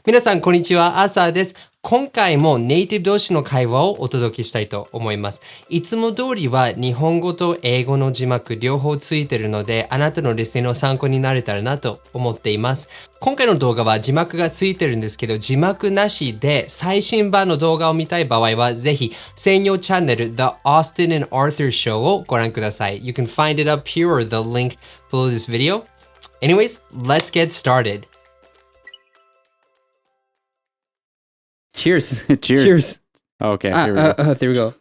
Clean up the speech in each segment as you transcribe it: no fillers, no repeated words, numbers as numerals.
皆さん、こんにちは。朝です。今回もネイティブ同士の会話をお届けしたいと思います。いつも通りは日本語と英語の字幕両方ついてるので、あなたのリスニングの参考になれたらなと思っています。今回の動画は字幕がついてるんですけど、字幕なしで最新版の動画を見たい場合は、ぜひ専用チャンネル The Austin and Arthur Show をご覧ください。You can find it up here or the link below this video. Anyways, let's get started. Cheers. Cheers. Okay, here we go. There we go.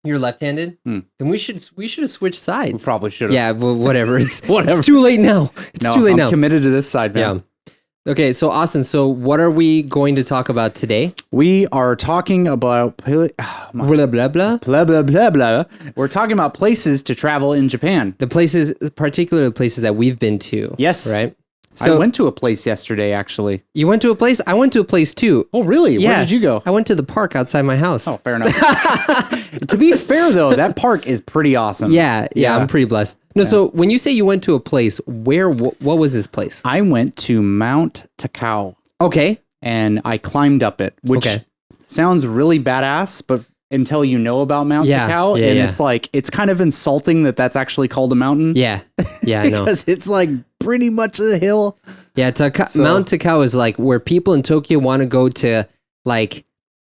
You're left-handed? Then we should have switched sides. We probably should have. Yeah, well, whatever. It's Whatever. It's too late now. It's too late now. I'm committed to this side, man. Yeah. Okay, so Austin, what are we going to talk about today? We are talking about Blah blah blah. blah blah blah blah. We're talking about places to travel in Japan. The places, particularly the places that we've been to. Yes. Right? I went to a place yesterday, actually. You went to a place? I went to a place too. Oh, really? Yeah. Where did you go? I went to the park outside my house. Oh, fair enough. To be fair, though, that park is pretty awesome. Yeah, I'm pretty blessed. No, so when you say you went to a place, what was this place? I went to Mount Takao. Okay. And I climbed up it, which sounds really badass, but until you know about Mount Takao, it's kind of insulting that that's actually called a mountain. Yeah, I know. Because it's like pretty much a hill. Yeah, Mount Takao is like where people in Tokyo want to go to like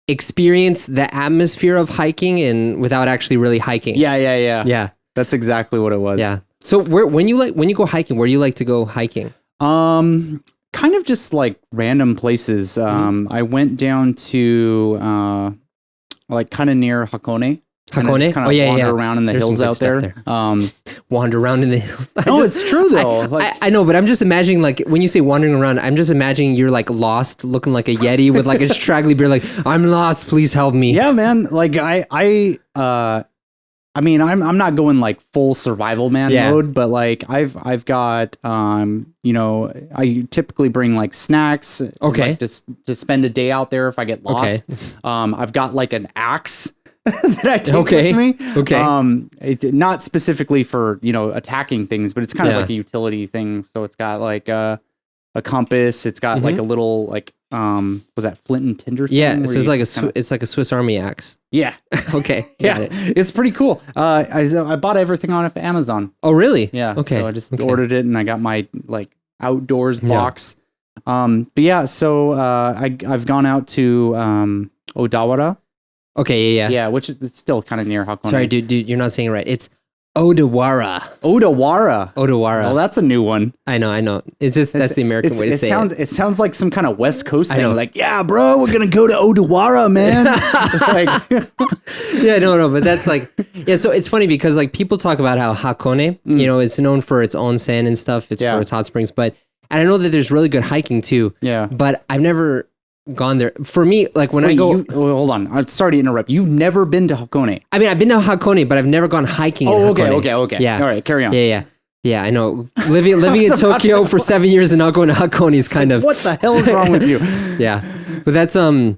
experience the atmosphere of hiking and without actually really hiking. Yeah. That's exactly what it was. Yeah. So when you go hiking, where do you like to go hiking? Kind of just like random places. I went down to like kind of near Hakone. Hakone? Wander around in the hills out there. Wander around in the hills. It's true though. I know, but I'm just imagining like when you say wandering around, I'm just imagining you're like lost, looking like a Yeti with like a straggly beard, like I'm lost, please help me. Yeah, man. Like I mean, I'm not going like full survival man mode, but like I've got I typically bring like snacks. Okay. Like, to spend a day out there if I get lost. Okay. I've got like an axe that I take with me. Okay. It's not specifically for attacking things, but it's kind of like a utility thing. So it's got like a compass. It's got like a little like was that flint and tinder thing? Yeah, so it's like a Swiss Army axe. Yeah. Okay. Yeah. It's pretty cool. I bought everything on Amazon. Oh, really? Yeah. Okay. So I just ordered it and I got my like outdoors box. But yeah, so I've gone out to Odawara. Okay, yeah. Yeah, which is still kind of near Hakone. Sorry, dude, you're not saying it right. It's Odawara. Odawara. Well, that's a new one. I know. It's just that's the American way to say it. It sounds like some kind of West Coast thing. Like, yeah, bro, we're gonna go to Odawara, man. Yeah, no, but that's like, yeah. So it's funny because like people talk about how Hakone, it's known for its onsen and stuff. It's for its hot springs, and I know that there's really good hiking too. Yeah. But I've never gone there. For me, like when I go... hold on. I'm sorry to interrupt. You've never been to Hakone? I mean, I've been to Hakone, but I've never gone hiking in Hakone. Okay. Yeah. All right, carry on. Yeah, I know. Living in Tokyo for 7 years and not going to Hakone is kind of... What the hell is wrong with you? Yeah. But that's, so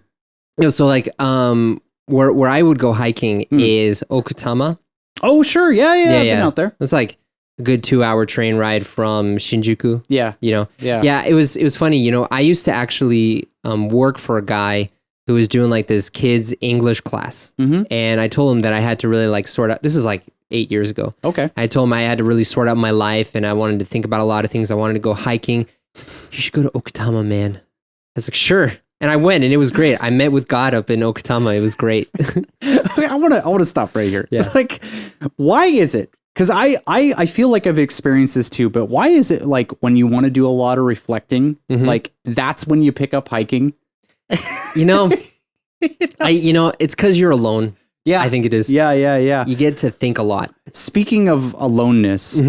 like, where I would go hiking is Okutama. Oh, sure. Yeah. I've been out there. It's like a good 2-hour train ride from Shinjuku. Yeah. Yeah, it was funny. I used to actually work for a guy who was doing like this kids English class. And I told him that I had to really like sort out, this is like 8 years ago. Okay. I told him I had to really sort out my life and I wanted to think about a lot of things. I wanted to go hiking. You should go to Okutama, man. I was like, sure. And I went and it was great. I met with God up in Okutama. It was great. Okay, I want to stop right here. Yeah. Like, why is it? Because I feel like I've experienced this too, but why is it like when you want to do a lot of reflecting, like that's when you pick up hiking? It's because you're alone. Yeah. I think it is. Yeah. You get to think a lot. Speaking of aloneness,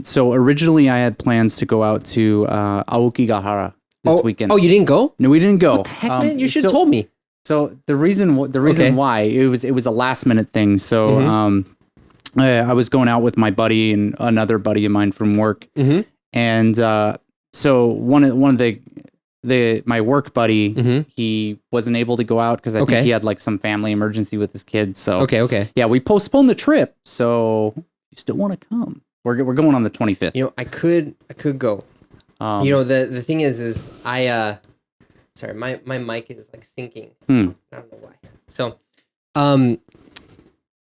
so originally I had plans to go out to Aokigahara this weekend. Oh, you didn't go? No, we didn't go. What the heck, man? You should have told me. So the reason why it was a last minute thing. So I was going out with my buddy and another buddy of mine from work, and so one of my work buddy, he wasn't able to go out because I think he had like some family emergency with his kids. So yeah, we postponed the trip. So you still want to come? We're going on the 25th. I could go. You know, the thing is I sorry, my mic is like syncing. I don't know why. So,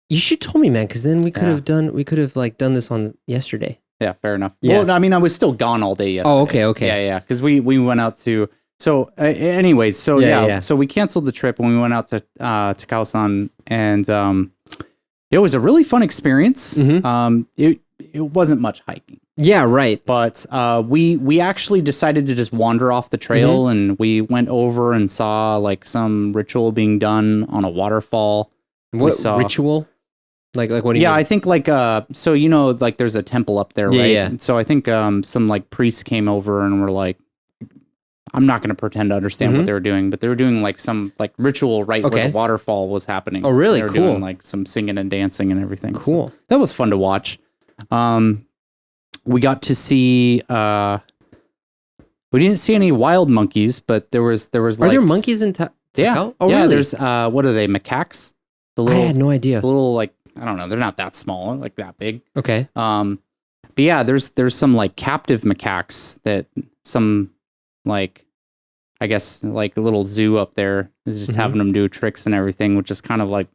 you should told me, man, because then we could have done this on yesterday. Yeah, fair enough. Yeah. Well, I mean, I was still gone all day yesterday. Oh, okay. Yeah, because we went out to. So, anyways, so so we canceled the trip and we went out to Kaosan, and it was a really fun experience. It wasn't much hiking. Yeah, right. But we actually decided to just wander off the trail, and we went over and saw like some ritual being done on a waterfall. What ritual? Like what do you mean? I think like so you know, like there's a temple up there, right? Yeah. So I think some like priests came over and were like, I'm not going to pretend to understand what they were doing, but they were doing like some like ritual where the waterfall was happening. Oh, really? They were doing like some singing and dancing and everything. Cool. So that was fun to watch. We got to see. We didn't see any wild monkeys, but there was. Are there monkeys in Takao? Yeah. Oh, yeah. really? There's what are they? Macaques? The little, I had no idea. The little like I don't know. They're not that small. Like that big. Okay. But yeah, there's some like captive macaques that some like I guess like a little zoo up there is just having them do tricks and everything, which is kind of like.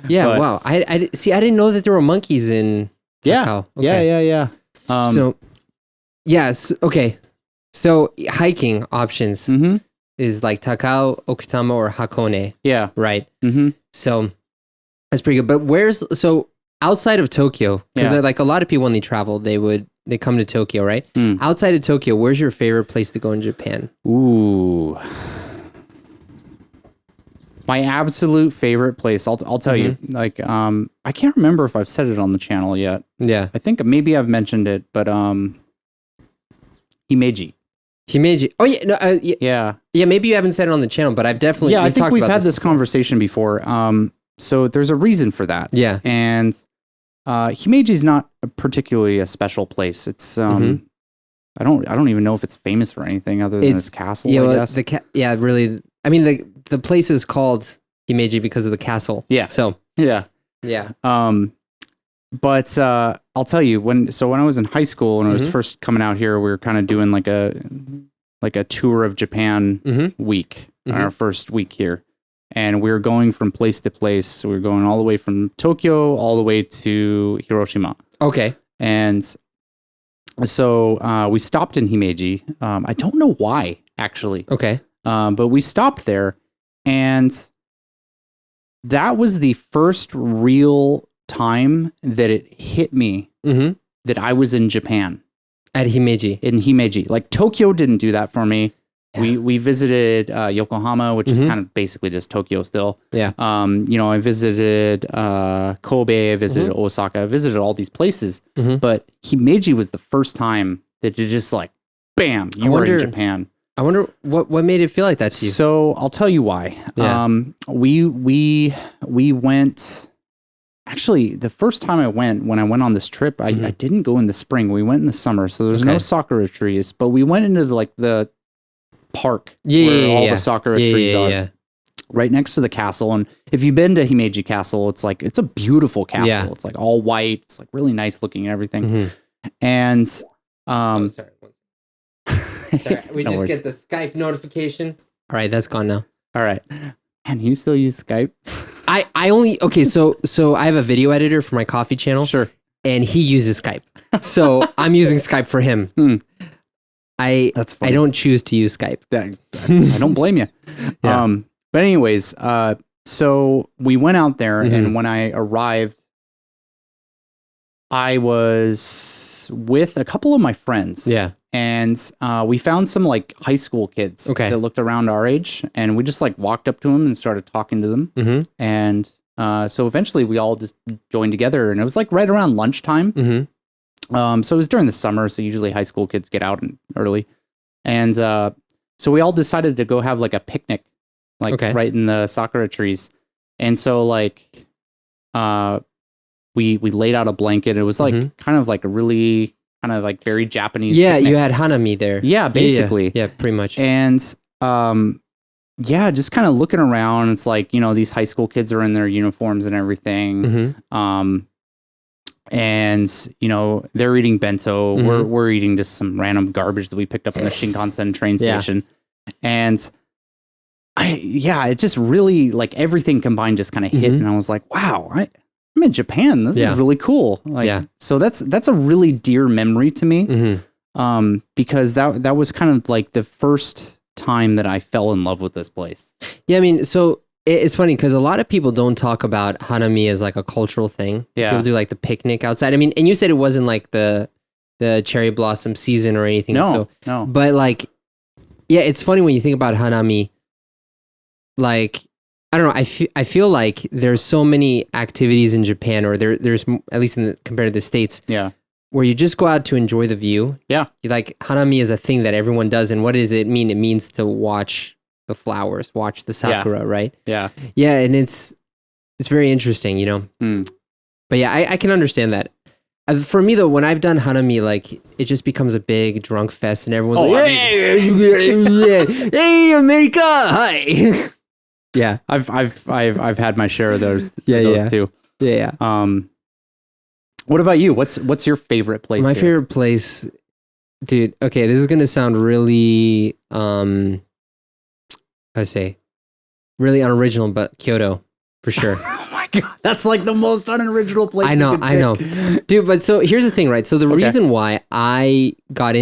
Yeah. But, wow. I see. I didn't know that there were monkeys in. Takao. Okay. Yeah. So, yes. Okay. So hiking options is like Takao, Okutama, or Hakone. Yeah. Right. So that's pretty good. But so outside of Tokyo, because like a lot of people when they travel, they come to Tokyo, right? Outside of Tokyo, where's your favorite place to go in Japan? Ooh. My absolute favorite place, I'll tell you, like, I can't remember if I've said it on the channel yet. Yeah. I think maybe I've mentioned it, but, Himeji. Himeji. Oh, yeah. No, yeah. Yeah, maybe you haven't said it on the channel, but I've definitely... Yeah, I think we've had this conversation before. So there's a reason for that. Yeah. And, Himeji is not particularly a special place. It's, I don't even know if it's famous for anything other than its castle, I guess. Really... I mean, the place is called Himeji because of the castle. Yeah. So. Yeah. Yeah. But I'll tell you when I was in high school and I was first coming out here, we were kind of doing like a tour of Japan week, our first week here, and we were going from place to place. So we were going all the way from Tokyo all the way to Hiroshima. Okay. And so we stopped in Himeji. I don't know why actually. Okay. But we stopped there, and that was the first real time that it hit me that I was in Japan. At Himeji. In Himeji. Like, Tokyo didn't do that for me. Yeah. We visited Yokohama, which is kind of basically just Tokyo still. Yeah. You know, I visited Kobe, I visited Osaka, I visited all these places. But Himeji was the first time that it just like, bam, you were in Japan. I wonder what made it feel like that to you. So I'll tell you why. Yeah. We went. Actually, the first time when I went on this trip, I didn't go in the spring. We went in the summer, so there's no sakura trees. But we went into the park where all the sakura trees are. Yeah. Right next to the castle. And if you've been to Himeji Castle, it's a beautiful castle. Yeah. It's like all white. It's like really nice looking and everything. And sorry, we just get the Skype notification. All right, that's gone now. All right. And you still use Skype? I only so I have a video editor for my coffee channel. Sure. And he uses Skype. So I'm using Skype for him. That's funny. I don't choose to use Skype. I don't blame you. Yeah. But anyways, so we went out there, and when I arrived, I was with a couple of my friends. Yeah. And we found some like high school kids that looked around our age, and we just like walked up to them and started talking to them. And so eventually we all just joined together, and it was like right around lunchtime. So it was during the summer, so usually high school kids get out early. And so we all decided to go have like a picnic, like right in the sakura trees. And so like we laid out a blanket. It was like kind of like a really kind of like very Japanese. Yeah, picnic. You had hanami there. Yeah, basically. Yeah, pretty much. And yeah, just kind of looking around. It's like, you know, these high school kids are in their uniforms and everything. and they're eating bento. We're eating just some random garbage that we picked up in the Shinkansen train station, and it just really like everything combined just kind of hit, and I was like, wow, I'm in Japan. This is really cool. So that's a really dear memory to me, because that was kind of like the first time that I fell in love with this place. Yeah, I mean, so it's funny because a lot of people don't talk about hanami as like a cultural thing. Yeah. People do like the picnic outside. I mean, and you said it wasn't like the cherry blossom season or anything. No. But like, yeah, it's funny when you think about hanami. Like, I don't know. I feel like there's so many activities in Japan, or there's at least compared to the States. Yeah. Where you just go out to enjoy the view. Yeah. Like hanami is a thing that everyone does, and what does it mean? It means to watch the flowers, watch the sakura, right? Yeah. Yeah, and it's very interesting, But yeah, I can understand that. For me though, when I've done hanami, like it just becomes a big drunk fest, and everyone's like, "Hey, America, hi." Yeah, I've had my share of those. Those too. Yeah. What about you? What's your favorite place? My favorite place, dude. Okay, this is gonna sound really, really unoriginal, but Kyoto, for sure. Oh my god, that's like the most unoriginal place. I know, dude. But so here's the thing, right? So the reason why I got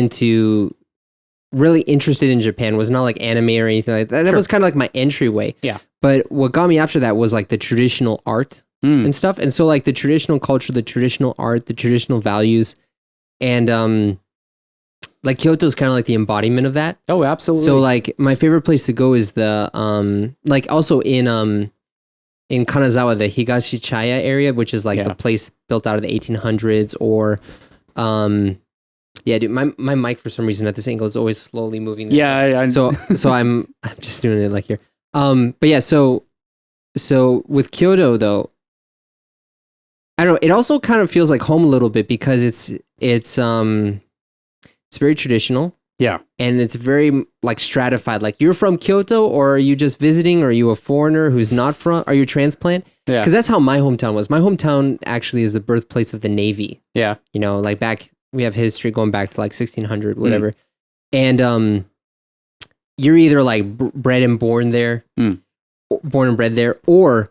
really interested in Japan was not like anime or anything like that. That was kind of like my entryway. Yeah. But what got me after that was like the traditional art and stuff. And so like the traditional culture, the traditional art, the traditional values, and like Kyoto is kind of like the embodiment of that. Oh, absolutely. So like my favorite place to go is the like also in Kanazawa, the Higashichaya area, which is like the place built out of the 1800s, or yeah, dude, my mic for some reason at this angle is always slowly moving. So I'm just doing it like here. But yeah, so with Kyoto though, I don't know, it also kind of feels like home a little bit because it's very traditional. Yeah. And it's very like stratified. Like, you're from Kyoto, or are you just visiting, or are you a foreigner who's not from, are you a transplant? Yeah. Because that's how my hometown was. My hometown actually is the birthplace of the Navy. Yeah. Like we have history going back to like 1600, whatever. And you're either like bred and born there, born and bred there, or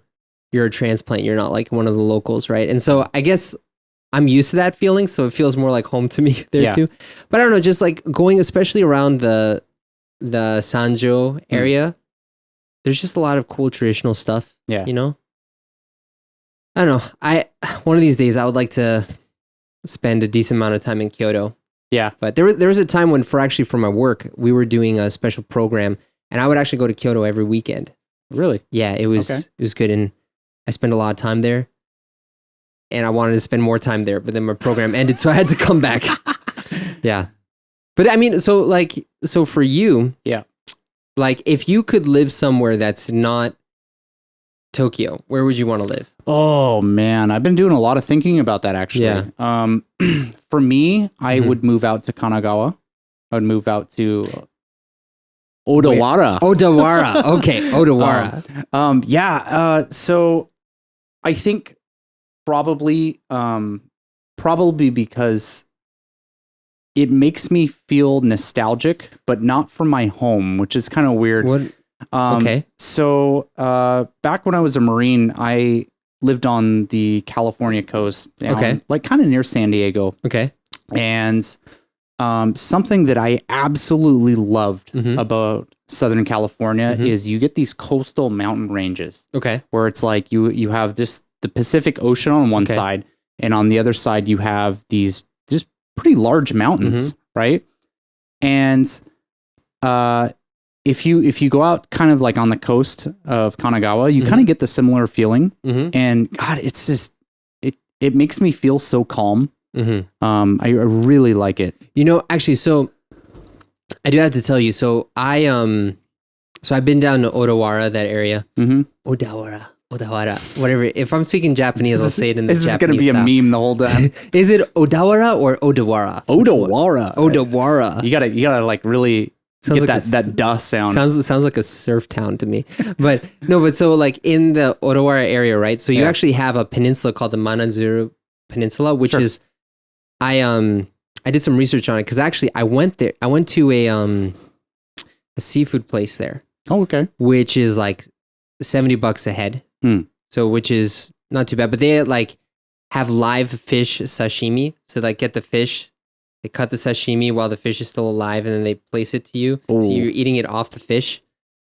you're a transplant. You're not like one of the locals, right? And so I guess I'm used to that feeling, so it feels more like home to me there too. But I don't know, just like going, especially around the Sanjo area, there's just a lot of cool traditional stuff. Yeah. I don't know. One of these days I would like to spend a decent amount of time in Kyoto. Yeah. But there was a time when for my work, we were doing a special program, and I would actually go to Kyoto every weekend. Really? Yeah, it was good, and I spent a lot of time there. And I wanted to spend more time there, but then my program ended, so I had to come back. Yeah. But I mean, so for you, like if you could live somewhere that's not Tokyo, where would you want to live? Oh man, I've been doing a lot of thinking about that actually. Yeah. For me, I would move out to Kanagawa. I would move out to Odawara. Odawara. Okay, Odawara. So I think probably because it makes me feel nostalgic, but not for my home, which is kind of weird. What? Okay. So back when I was a Marine, I lived on the California coast, like kind of near San Diego. Okay. And something that I absolutely loved about Southern California is you get these coastal mountain ranges. Okay. Where it's like you have just the Pacific Ocean on one side, and on the other side you have these just pretty large mountains, right? And if you go out kind of like on the coast of Kanagawa, you kind of get the similar feeling. And God, it's just it makes me feel so calm. I really like it. Actually, so I do have to tell you. So I've been down to Odawara, that area. Odawara, whatever. If I'm speaking Japanese, I'll say it in the Japanese. This is going to be style. a meme the whole time. Is it Odawara or Odawara? Odawara. You gotta like really get like that duh sound. Sounds like a surf town to me. But no, so like in the Odawara area, right? So you actually have a peninsula called the Manazuru peninsula, which is, I did some research on it because actually I went there. I went to a seafood place there. Oh, okay. Which is like $70 a head. So which is not too bad, but they like have live fish sashimi. So like get the fish, they cut the sashimi while the fish is still alive, and then they place it to you. Ooh. So you're eating it off the fish.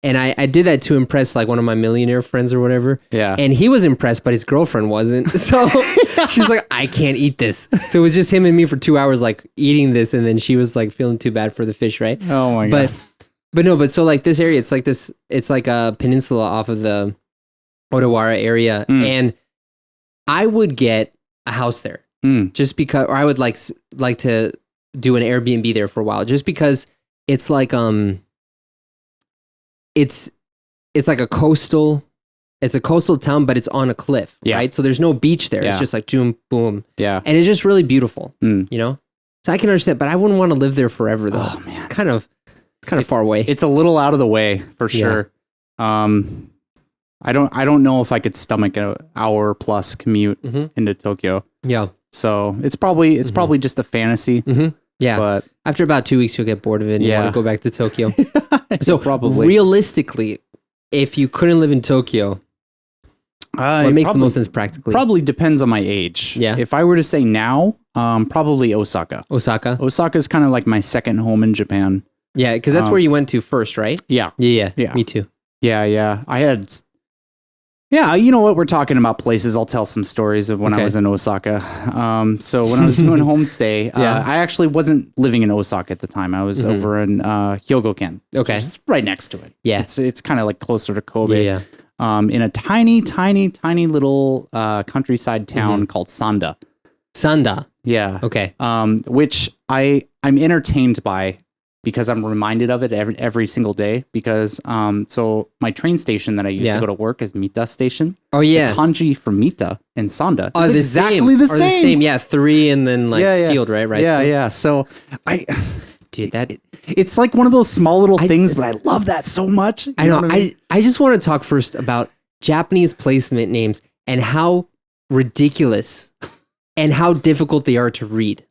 And I did that to impress like one of my millionaire friends or whatever. Yeah. And he was impressed, but his girlfriend wasn't. So she's like, I can't eat this. So it was just him and me for 2 hours like eating this, and then she was like feeling too bad for the fish, right? Oh my God. But so like this area, it's like a peninsula off of the Odawara area. And I would get a house there just because, or I would like to do an Airbnb there for a while, just because it's like, it's like a coastal town, but it's on a cliff, right? So there's no beach there. It's just like boom, boom. Yeah. And it's just really beautiful, you know? So I can understand, but I wouldn't want to live there forever though. Oh man. It's kind of far away. It's a little out of the way for sure. I don't know if I could stomach an hour plus commute into Tokyo. Yeah. So it's probably just a fantasy. Yeah. But after about 2 weeks, you'll get bored of it and you want to go back to Tokyo. So probably realistically, if you couldn't live in Tokyo, what makes the most sense practically? Probably depends on my age. Yeah. If I were to say now, probably Osaka. Osaka is kind of like my second home in Japan. Yeah, because that's where you went to first, right? Yeah. Yeah. Me too. Yeah. I had... Yeah, you know what? We're talking about places. I'll tell some stories of when I was in Osaka. So when I was doing homestay, I actually wasn't living in Osaka at the time. I was over in Hyogoken. Okay. Just right next to it. Yeah. It's kind of like closer to Kobe. Yeah. In a tiny little countryside town called Sanda. Sanda? Yeah. Okay. Which I'm entertained by, because I'm reminded of it every single day. Because so my train station that I use to go to work is Mita Station. Oh yeah, the kanji for Mita and Sanda are exactly the same. Yeah, 3 and then like field, right? Rice field. Yeah. So dude, it's like one of those small little things, but I love that so much. I know. I just want to talk first about Japanese placement names and how ridiculous and how difficult they are to read.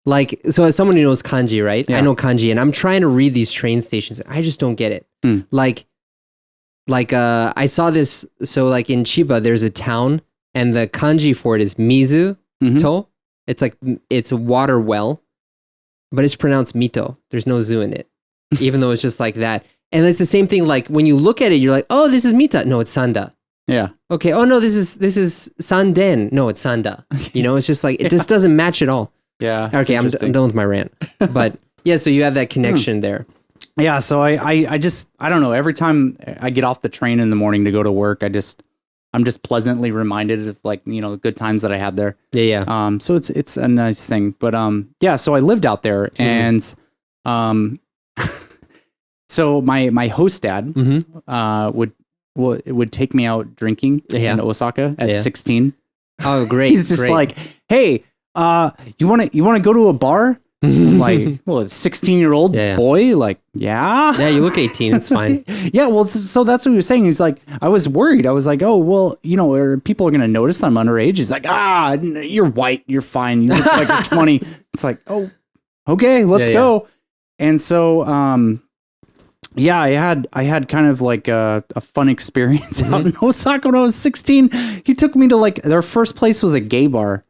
Like, so as someone who knows kanji, right? Yeah. I know kanji, and I'm trying to read these train stations, and I just don't get it. Like I saw this, so like in Chiba, there's a town, and the kanji for it is Mizu to. It's like, it's a water well, but it's pronounced Mito. There's no zu in it, even though it's just like that. And it's the same thing, like when you look at it, you're like, oh, this is Mita. No, it's Sanda. Yeah. Okay. Oh no, this is Sanden. No, it's Sanda. You know, it's just like, it just doesn't match at all. Yeah. Okay, I'm done with my rant. But yeah, so you have that connection there. Yeah, so I don't know. Every time I get off the train in the morning to go to work, I'm just pleasantly reminded of, like, you know, the good times that I had there. Yeah. So it's a nice thing. But yeah, so I lived out there, and so my host dad would take me out drinking in Osaka at 16. Oh, great. He's just like, hey, you want to go to a bar? I'm like, well, a 16-year-old boy, like, yeah, you look 18, it's fine. Yeah, well, so that's what he was saying. He's like, I was worried. I was like, oh, well, you know, people are gonna notice I'm underage. He's like, you're white, you're fine, you look like you're 20. It's like, oh, okay, let's go. And so, yeah, I had kind of like a fun experience out in Osaka when I was 16. He took me to, like, their first place was a gay bar.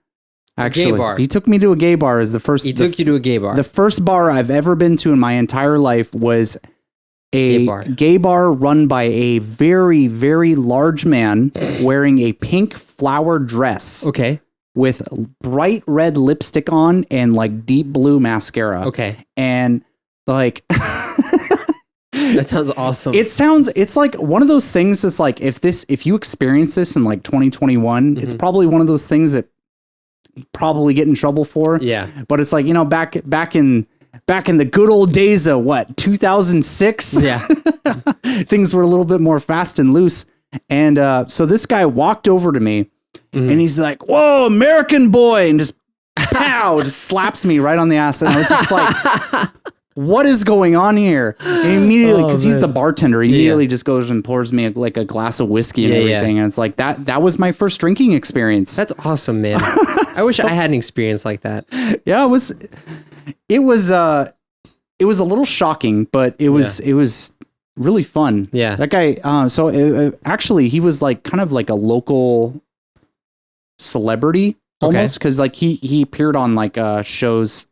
Actually, gay bar. He took me to a gay bar as the first. He took you to a gay bar. The first bar I've ever been to in my entire life was a gay bar run by a very, very large man wearing a pink flower dress. Okay. With bright red lipstick on and like deep blue mascara. Okay. And like. That sounds awesome. It's like one of those things that's like, if you experience this in like 2021, it's probably one of those things that you probably get in trouble for. Yeah. But it's like, you know, back in the good old days of 2006? Yeah. Things were a little bit more fast and loose. And so this guy walked over to me and he's like, whoa, American boy, and just pow, just slaps me right on the ass. And I was just like, what is going on here? And immediately, because he's the bartender, he immediately just goes and pours me like a glass of whiskey and everything. And it's like that was my first drinking experience. That's awesome, man. I wish I had an experience like that. Yeah, it was a little shocking, but it was really fun. Yeah. That guy, actually, he was like kind of like a local celebrity almost, because like he appeared on like shows,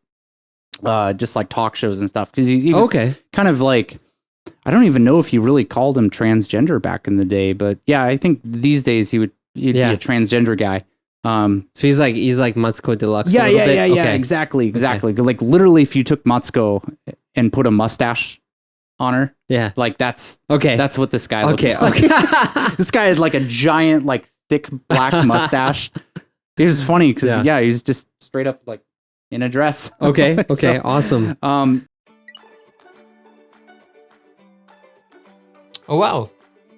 just like talk shows and stuff, because he was kind of like, I don't even know if he really called him transgender back in the day, but yeah, I think these days he'd be a transgender guy. So he's like Matsuko Deluxe. Yeah, exactly. Like literally, if you took Matsuko and put a mustache on her, like that's what this guy looks like. This guy had like a giant, like thick black mustache. It was funny because he's just straight up like in a dress. Okay, awesome. Oh wow,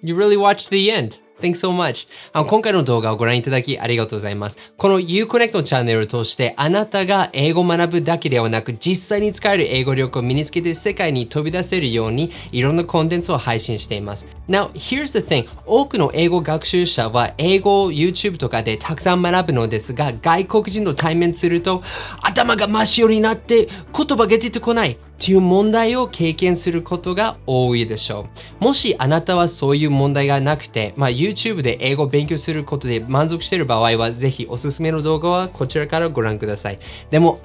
you really watched the end. Thanks so much. 今回の動画をご覧いただきありがとうございます。この IU-Connect のチャンネルを通してあなたが英語を学ぶだけではなく実際に使える英語力を身につけて世界に飛び出せるようにいろんなコンテンツを配信しています。Now, here's the thing. 多くの英語学習者は英語を YouTube とかでたくさん学ぶのですが外国人と対面すると頭が真っ白になって言葉が出てこないという問題を経験することが多いでしょう。もしあなたはそういう問題がなくて、YouTube で英語を勉強することで満足している場合は、ぜひおすすめの動画はこちらからご覧ください。でも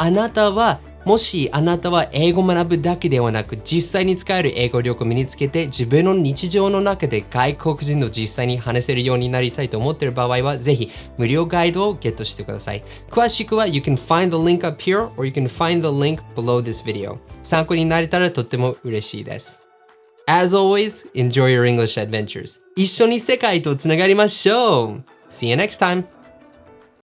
もしあなたは英語を学ぶだけではなく、実際に使える英語力を身につけて、自分の日常の中で外国人と実際に話せるようになりたいと思っている場合は、ぜひ無料ガイドをゲットしてください。詳しくは You can find the link up here or you can find the link below this video。参考になれたらとっても嬉しいです。As always, enjoy your English adventures. 一緒に世界とつながりましょう。See you next time!